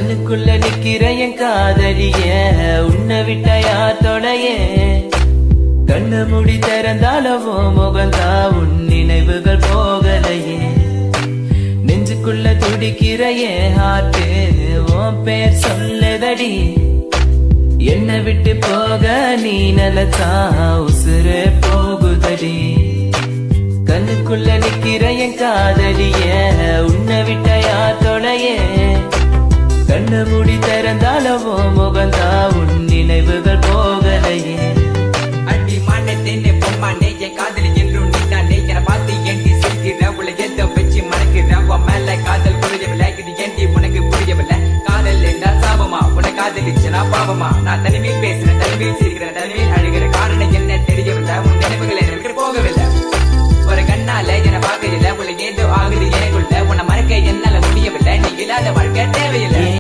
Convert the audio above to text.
கண்ணுக்குள்ள நிக்கிற என் காதலிய உன்னை விட்ட யார் தொடைய கண்ணு முடி திறந்தாலவோ முகந்தா உன் நினைவுகள் போகலையே நெஞ்சுக்குள்ள துடிக்கிற என் ஹார்ட் உன் பேர் சொல்லுதடி என்னை விட்டு போக நீ நிலத்தா உசுறு போகுதடி கண்ணுக்குள்ள நிக்கிற என் காதலிய உன்னை விட்ட யார் தொடைய கண்ணு முடி திறந்தாலவோ முகந்தா உன் நினைவுகள் போகலையே அடி மானே பொம்மானே என் காதலி என்றும் நீதானே என பார்த்து ஏண்டி சிரிக்கிற உள்ள எந்த வச்சு மறக்கிற உன் மேல காதல் புரியவில்லை இது ஏண்டி உனக்கு புரியவில்லை காதல் என்ன சாபமா உன காதலிச்சனா பாவமா நான் தனிமையில் பேசுறேன் தனிமையில் சிரிக்கிறேன் தனிமையில் அழுகிற காரணம் என்ன தெரியவில்லை உன் நினைவுகள் என்னை விட்டு போகவில்லை ஒரு கண்ணால என பார்க்கல உள்ள ஏதோ ஆகுது எனக்குள்ள உன்னை மறக்க என்னால முடியவில்லை நீ இல்லாத வாழ்க்கை தேவையில்லை